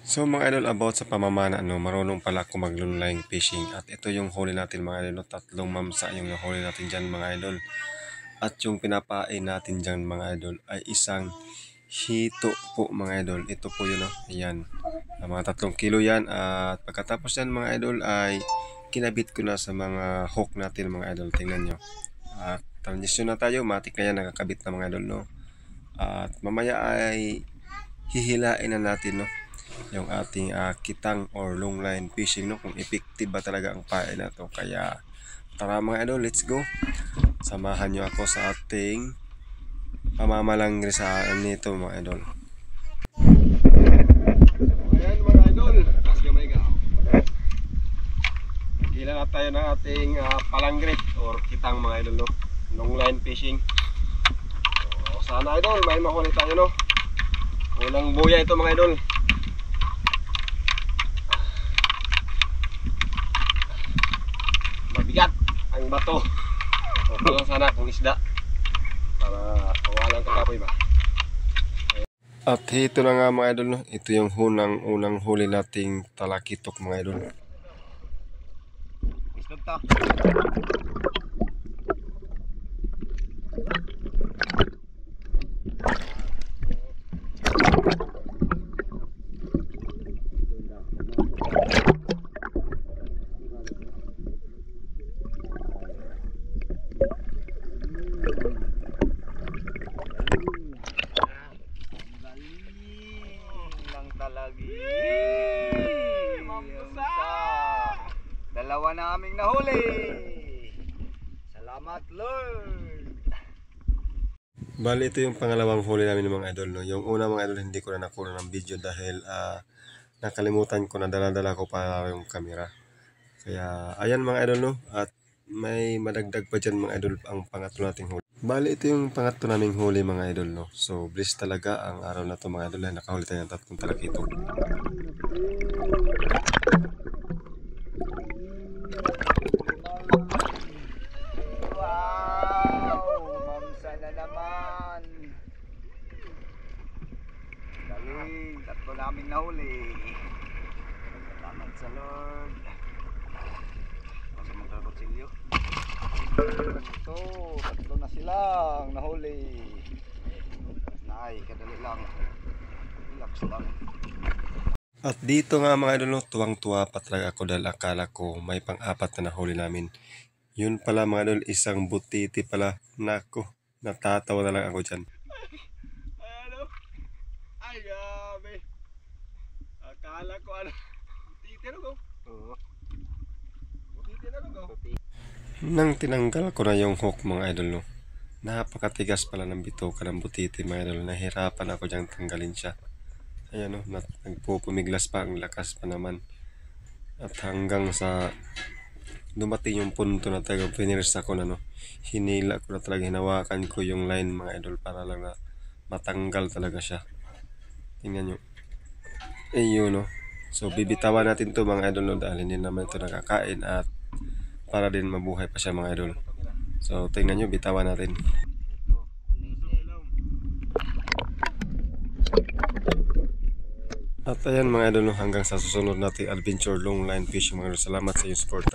So mga idol, about sa pamamana, marunong pala ako mag-online fishing. At ito yung huli natin mga idol, tatlong mamsa yung nahuli natin dyan mga idol. At yung pinapain natin dyan mga idol ay isang hito po mga idol. Ito po yun, ayan. Mga 3 kilo yan. At pagkatapos yan mga idol ay kinabit ko na sa mga hook natin mga idol. Tingnan nyo. At transition na tayo, matik na yan, nakakabit na mga idol, no. At mamaya ay hihilain na natin, yung ating kitang or long line fishing, kung effective ba talaga ang pain na to. Kaya tara mga idol, let's go. Samahan nyo ako sa ating pamamalangrisaan nito mga idol. Ayan mga idol, let's go mga idol. Hila na tayo ng ating palangrit or kitang mga idol, long line fishing. So, sana idol may mahuli tayo, unang buya ito mga idol. Mabigat ang bato. Okay lang sana kung isda para kawalan kakapoy ba. At ito na nga mga idol, ito yung unang huli nating talakitok mga idol. Isda ta. Dalawa na aming nahuli. Salamat Lord. Bali ito yung pangalawang huli namin mga idol, Yung una mga idol hindi ko na nakuha ng video dahil nakalimutan ko na, dala-dala ko pa yung camera. Kaya ayan mga idol, At may madagdag pa dyan mga idol ang pangatlo nating huli. Bali ito yung pangatlo naming huli mga idol, So blessed talaga ang araw na to mga idol, nakahuli tayo ng 3 talakitok. Tatlo namin nahuli. Salamat sa Lord. Kasi magkakotsilyo. Ito, tatlo na silang nahuli. Nay, kadali lang. Relax lang. At dito nga mga idol, tuwang-tuwa pa talaga ako dahil akala ko may pang-apat na nahuli namin. Yun pala mga idol, isang butiti pala. Nako, natatawa na lang ako dyan. Ay, gabi. Akala ko butiti na ko. Oo. Butiti na ko. Nang tinanggal ko na yung hook mga idol, napakatigas pala ng bituka ng butiti mga idol. Nahirapan ako diyang tanggalin siya. Ayan, nagpupumiglas pa, ang lakas pa naman. At hanggang sa dumating yung punto na talagang finish ako na, hinila ko na talaga, hinawakan ko yung line mga idol para lang na matanggal talaga siya. Tingnan nyo. Ayun, So bibitawan natin to mga idol, dahil hindi naman ito nakakain at para din mabuhay pa siya mga idol. So tingnan nyo, bitawan natin. At ayan mga idol, hanggang sa susunod nating adventure long line fishing mga idol. Salamat sa inyong support.